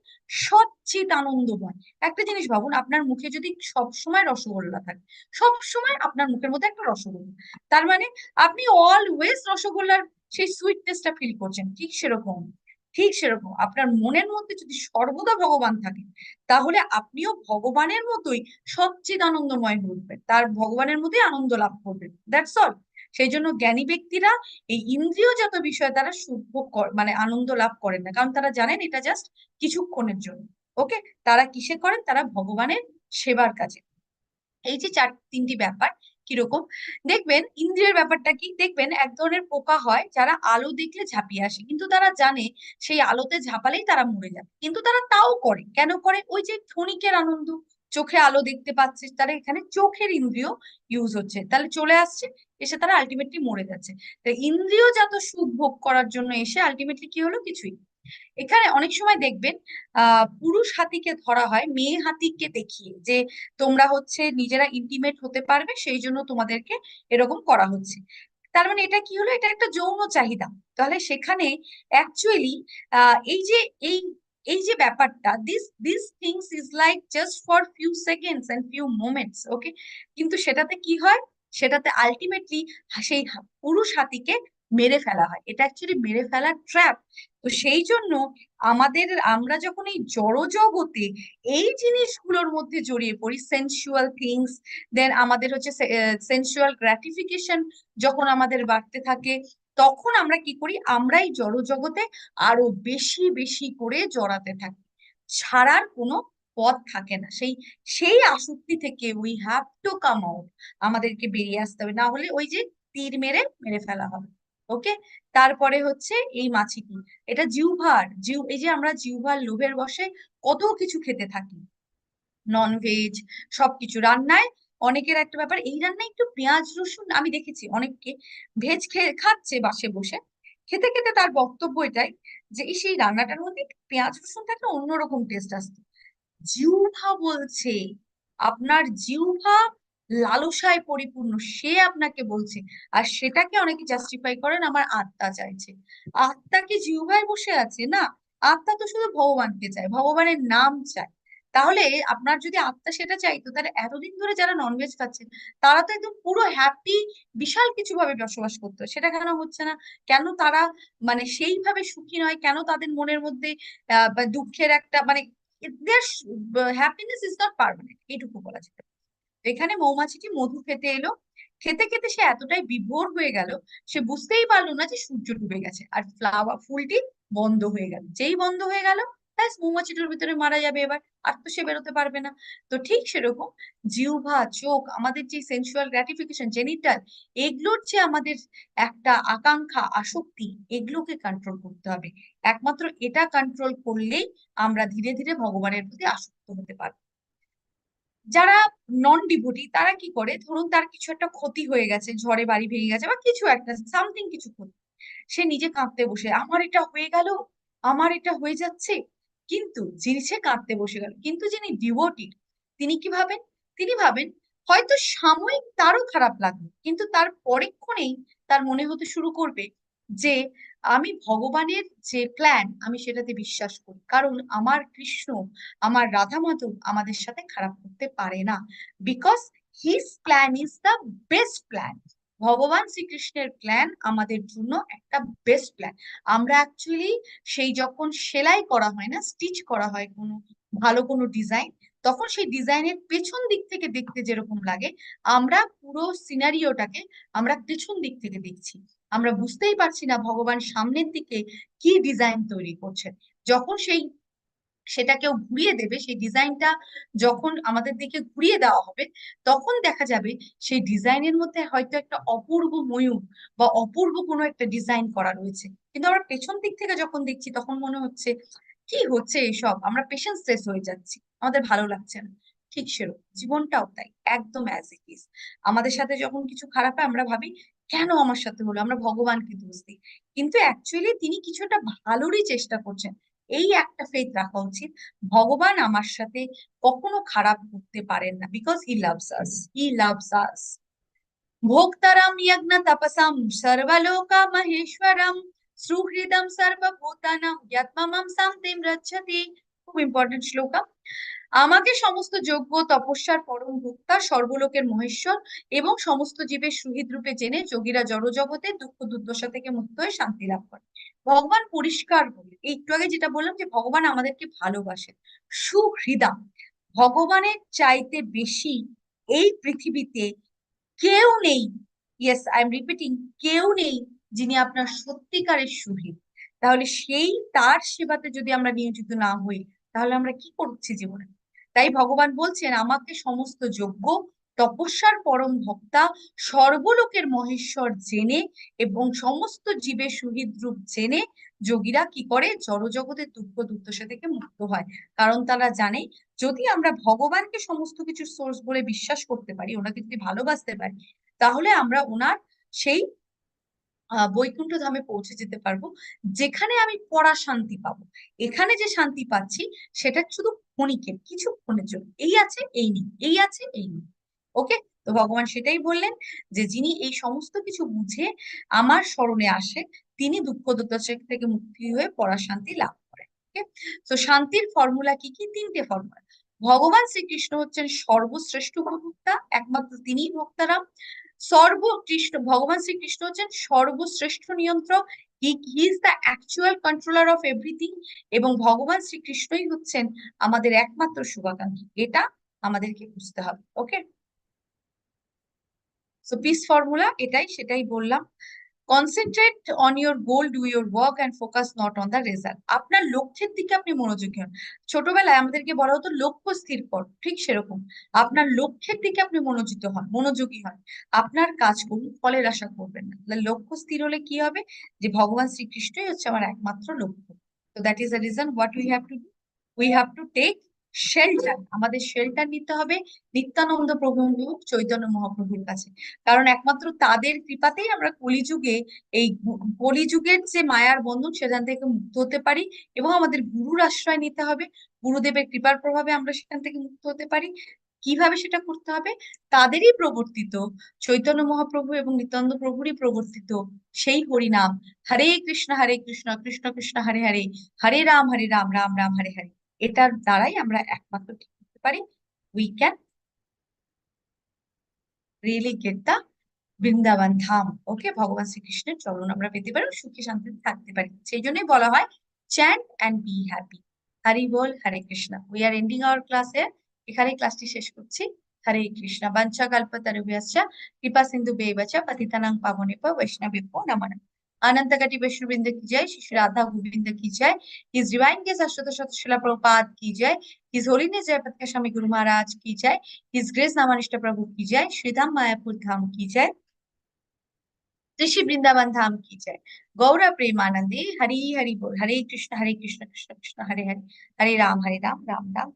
সচ্চিত আনন্দময়। একটা জিনিস ভাবুন, আপনার মুখে যদি সবসময় রসগোল্লা থাকে, সবসময় আপনার মুখের মধ্যে একটা রসগোল্লা, তার মানে আপনি অলওয়েজ রসগোল্লার সেই সুইটনেসটা ফিল করছেন। ঠিক সেরকম আপনার মনের মধ্যে যদি সর্বদা ভগবান থাকে, তাহলে আপনিও ভগবানের মতোই সচ্চিদ আনন্দময় হয়ে উঠবেন, তার ভগবানের মধ্যে আনন্দ লাভ করবেন। That's all. সেই জন্য জ্ঞানী ব্যক্তিরা এই ইন্দ্রিয়জাত বিষয় দ্বারা সুখ ভোগ মানে আনন্দ লাভ করেন না, কারণ তারা জানেন এটা জাস্ট কিছুক্ষণের জন্য। ওকে, তারা কিসে করেন? তারা ভগবানের সেবার কাজে। এই যে তিনটি ব্যাপার কিরকম, দেখবেন ইন্দ্রিয়ের ব্যাপারটা কি, দেখবেন এক ধরনের পোকা হয় যারা আলো দেখলে ঝাঁপিয়ে আসে, কিন্তু তারা জানে সেই আলোতে ঝাঁপালেই তারা মরে যাবে, কিন্তু তারা তাও করে। কেন করে? ওই যে ক্ষণিকের আনন্দ, চোখে আলো দেখতে পাচ্ছে, তারা এখানে চোখের ইন্দ্রিয় ইউজ হচ্ছে, তাহলে চলে আসছে, এসে তারা আলটিমেটলি মরে যাচ্ছে। তাই ইন্দ্রিয়জাত সুখ ভোগ করার জন্য এসে আলটিমেটলি কি হলো? কিছুই। এখানে অনেক সময় দেখবেন পুরুষ হাতিকে ধরা হয় মেয়ে হাতিকে দেখিয়ে, যে তোমরা হচ্ছে নিজেরা ইন্টিমেট হতে পারবে, সেই জন্য তোমাদেরকে এরকম করা হচ্ছে। তার মানে এটা কি হলো? এটা একটা যৌন চাহিদা। তাহলে সেখানে অ্যাকচুয়ালি এই যে এই এই যে ব্যাপারটা, this things is like just for few seconds and few moments. Okay, কিন্তু সেটাতে কি হয়? সেটাতে আলটিমেটলি সেই পুরুষ হাতিকে মেরে ফেলা হয়। এটা অ্যাকচুয়ালি মেরে ফেলার ট্র্যাপ। তো সেই জন্য আমরা যখন এই জড় জগতে এই জিনিসগুলোর মধ্যে জড়িয়ে পড়ি, সেন্সুয়াল থিংস, দেন আমাদের হচ্ছে সেন্সুয়াল গ্র্যাটিফিকেশন যখন আমাদের বাড়তে থাকে, তখন আমরা কি করি? আমরা এই জড় জগতে আরো বেশি বেশি করে জড়াতে থাকি, ছাড়ার কোনো পথ থাকে না। সেই সেই আসক্তি থেকে we have to come out, আমাদেরকে বেরিয়ে আসতে হবে, না হলে ওই যে তীর মেরে মেরে ফেলা হবে। ওকে, তারপরে হচ্ছে এই মাছিটি, এটা এই যে আমরা জিহ্বার লোভের বশে কত কিছু খেতে থাকি, ননভেজ, সবকিছু রান্নায়। অনেকের একটা ব্যাপার, এই রান্নায় একটু পেঁয়াজ রসুন, আমি দেখেছি অনেককে ভেজ খাচ্ছে বাসে বসে, খেতে খেতে তার বক্তব্য এটাই যে এই সেই রান্নাটার মধ্যে একটু পেঁয়াজ রসুন থাকলে অন্যরকম টেস্ট আসতো। জিহ্বা বলছে, আপনার জিহ্বা লালসায় পরিপূর্ণ, সে আপনাকে বলছে। আর সেটাকে অনেকে জাস্টিফাই করেন আমার আত্মা চাইছে। আত্মা কি জিহ্বায় বসে আছে? না, আত্মা তো শুধু ভগবানকে চায়, ভগবানের নাম চায়। তাহলে আপনার যদি আত্মা সেটা চাইতো, তাহলে এতদিন ধরে যারা ননভেজ খাচ্ছেন তারা তো একদম পুরো হ্যাপি, বিশাল কিছু ভাবে বসবাস করতো, সেটা কেন হচ্ছে না? কেন তারা মানে সেইভাবে সুখী নয়? কেন তাদের মনের মধ্যে বা দুঃখের একটা মানে হ্যাপিনেস ইজ নট পার্মানেন্ট, এইটুকু বলা যেতে পারে। তো এখানে মৌমাছিটি মধু খেতে এলো, খেতে খেতে সে এতটাই বিভোর হয়ে গেল, সে বুঝতেই পারলো না যে সূর্য ডুবে গেছে আর ফুলটি বন্ধ হয়ে গেল। যেই বন্ধ হয়ে গেল, ব্যাস মৌমাছিটার ভিতরে মারা যাবে এবার, আর তো সে বেরোতে পারবে না। তো ঠিক সেরকম জিহ্বা, চোখ, আমাদের যে সেন্সুয়াল গ্র্যাটিফিকেশন, জেনিটাল, এগুলোর যে আমাদের একটা আকাঙ্ক্ষা, আসক্তি, এগুলোকে কন্ট্রোল করতে হবে। একমাত্র এটা কন্ট্রোল করলেই আমরা ধীরে ধীরে ভগবানের প্রতি আসক্ত হতে পারবো। যারা নন ডিভোটি তারা কি করে, ধরুন তার কিছু একটা ক্ষতি হয়ে গেছে, ঝড়ে বাড়ি ভেঙে গেছে বা কিছু একটা সামথিং কিছু ক্ষতি, সে নিজে কাঁদতে বসে আমার এটা হয়ে গেল, আমার এটা হয়ে যাচ্ছে। কিন্তু যিনি, সে কাঁদতে বসে গেল, কিন্তু যিনি ডিভোটি তিনি কি ভাবেন? তিনি ভাবেন হয়তো সাময়িক তারও খারাপ লাগবে, কিন্তু তার পরেক্ষণেই তার মনে হতে শুরু করবে যে আমি ভগবানের যে প্ল্যান আমি সেটাতে বিশ্বাস করি, কারণ আমার কৃষ্ণ, আমার রাধা মাধব আমাদের সাথে খারাপ করতে পারে না, because his plan is the best plan. ভগবান শ্রীকৃষ্ণের প্ল্যান আমাদের জন্য একটা বেস্ট প্ল্যান। আমরা অ্যাকচুয়ালি সেই যখন সেলাই করা হয় না, স্টিচ করা হয় কোনো ভালো কোনো ডিজাইন, তখন সেই ডিজাইনের পেছন দিক থেকে দেখতে যেরকম লাগে, আমরা পুরো সিনারিওটাকে আমরা পেছন দিক থেকে দেখছি। আমরা বুঝতেই পারছি না ভগবান সামনের দিকে কি ডিজাইন তৈরি করছেন। যখন সেটা কেউ ঘুরিয়ে দেবে, সেই ডিজাইনটা যখন আমাদের দিকে ঘুরিয়ে দেওয়া হবে, তখন দেখা যাবে সেই ডিজাইনের মধ্যে হয়তো একটা অপূর্ব ময়ূর বা অপূর্ব কোনো একটা ডিজাইন করা রয়েছে, কিন্তু আমরা পেছন দিক থেকে যখন দেখছি তখন মনে হচ্ছে কি হচ্ছে এসব, আমরা পেশেন্সলেস হয়ে যাচ্ছি, আমাদের ভালো লাগছে না। ঠিক সেরকম জীবনটাও তাই, একদম অ্যাজ ইট ইজ। আমাদের সাথে যখন কিছু খারাপ হয় আমরা ভাবি কেন আমার সাথে হলো, আমরা ভগবানকে দোষ দিই, কিন্তু অ্যাকচুয়ালি তিনি কিছুটা ভালোরই চেষ্টা করছেন। এই একটা ফেথ রাখা উচিত, ভগবান আমার সাথে কখনো খারাপ করতে পারেন না, because he loves us, he loves us. ভোক্তারাম যজ্ঞ তপসাম সর্বলোকা মহেশ্বরম সুহৃদম সর্বভূতানাম যৎমামাম শান্তিম রচ্ছতি। খুব ইম্পর্টেন্ট শ্লোকা। আমাকে সমস্ত যজ্ঞ তপস্যার পরম ভোক্তা, সর্বলোকের মহেশ্বর এবং সমস্ত জীবের সুহৃদ রূপে জেনে যোগীরা জড় জগতে দুঃখ দুর্দশা থেকে মুক্ত হয়ে শান্তি লাভ করে। ভগবান পরিষ্কার বলে, এই একটু আগে যেটা বললাম যে ভগবান আমাদেরকে ভালোবাসেন, সুহৃদা, ভগবানের চাইতে বেশি এই পৃথিবীতে কেউ নেই। ইয়েস, আই এম রিপিটিং, কেউ নেই যিনি আপনার সত্যিকারের সুহৃদ। তাহলে সেই তার সেবাতে যদি আমরা নিয়োজিত না হই, তাহলে আমরা কি করছি জীবনে? তাই ভগবান বলছেন আমাকে সমস্ত যজ্ঞ, তপস্যার পরম ভক্তা, সর্বলোকের মহেশ্বর জেনে এবং সমস্ত জীবের সুহৃদ রূপ জেনে যোগীরা কি করে, জড়জগতের দুঃখ দুর্দশা থেকে মুক্ত হয়। কারণ তারা জানে যদি আমরা ভগবানকে সমস্ত কিছু সোর্স বলে বিশ্বাস করতে পারি, ওনাকে যদি ভালোবাসতে পারি, তাহলে আমরা ওনার সেই বৈকুণ্ঠ ধামে পৌঁছে যেতে পারবো, যেখানে আমি পড়া শান্তি পাবো। এখানে যে শান্তি পাচ্ছি সেটা শুধু ক্ষণিকের, কিছুক্ষণের জন্য, এই আছে এই নেই, এই আছে এই নেই। ওকে, তো ভগবান সেটাই বললেন যে যিনি এই সমস্ত কিছু বুঝে আমার শরণে আসে, তিনি দুঃখ দুর্দশা থেকে মুক্তি হয়ে পড়া শান্তি লাভ করেন। ওকে, তো শান্তির ফর্মুলা কি কি? তিনটে ফর্মুলা। ভগবান শ্রীকৃষ্ণ হচ্ছেন সর্বশ্রেষ্ঠ ভোক্তা, একমাত্র তিনিই ভোক্তারাম। সর্বকৃষ্ণ, ভগবান শ্রীকৃষ্ণ হচ্ছেন সর্বশ্রেষ্ঠ নিয়ন্ত্রক, he is the actual controller of everything. এবং ভগবান শ্রীকৃষ্ণই হচ্ছেন আমাদের একমাত্র শুভাকাঙ্ক্ষী, এটা আমাদেরকে বুঝতে হবে। ওকে, সো পিস ফর্মুলা এটাই, সেটাই বললাম। Concentrate on your goal, do your work and focus not on the result. আপনার লক্ষ্যের দিকে আপনি মনোযোগী হন। ছোটবেলায় আমাদেরকে বলা হতো লক্ষ্য স্থির কর, ঠিক সেরকম আপনার লক্ষ্যের দিকে আপনি মনোযোগী হন। আপনার কাজ করুন, ফলের আশা করবেন না। তাহলে লক্ষ্য স্থির হলে কি হবে, যে ভগবান শ্রীকৃষ্ণই হচ্ছে আমার একমাত্র লক্ষ্য। তো that is the reason what we have to do, we have to take shelter, আমাদের শেল্টার নিতে হবে নিত্যানন্দ প্রভু এবং চৈতন্য মহাপ্রভুর কাছে। কারণ একমাত্র তাদের কৃপাতেই আমরা কলিযুগে এই কলিযুগের যে মায়ার বন্ধন সেখান থেকে মুক্ত হতে পারি, এবং আমাদের গুরুর আশ্রয় নিতে হবে। গুরুদেবের কৃপার প্রভাবে আমরা সেখান থেকে মুক্ত হতে পারি। কিভাবে সেটা করতে হবে? তাদেরই প্রবর্তিত, চৈতন্য মহাপ্রভু এবং নিত্যানন্দ প্রভুরই প্রবর্তিত সেই হরিনাম, হরে কৃষ্ণ কৃষ্ণ কৃষ্ণ হরে হরে, হরে রাম রাম রাম হরে হরে, এটার দ্বারাই আমরা একমাত্র কি করতে পারি, we can really get the Vrindavan Dham. Okay, ভগবান শ্রীকৃষ্ণের চরণ আমরা পেতে পারি, সুখী শান্তিতে থাকতে পারি। সেই জন্যই বলা হয় chant and be happy. Hari ball, Hare Krishna. We are ending our class এর, এখানে ক্লাসটি শেষ করছি। হরে কৃষ্ণ। বাঞ্ছা কল্পতরুভ্যশ্চ কৃপা সিন্ধু বেবচ পতিতানাং পাবনেভ্যো বৈষ্ণবেভ্যো নমঃ নমঃ। अनंत कटी वैष्णववृंद की जय, श्री श्री राधा गोविंद की जय, हिज डिवाइन के शाश्वत शत शिला प्रभुपाद की जय, हिज होलीनेस जयपताका स्वामी गुरु महाराज की जय, हिज ग्रेस नामानिष्ठ प्रभु की जय, श्रीधाम मायापुर धाम की जय, ऋषि वृंदावन धाम की जय। गौरा प्रेमानंदे हरि हरि बोल। हरे कृष्ण कृष्ण कृष्ण हरे हरे, हरे राम राम राम।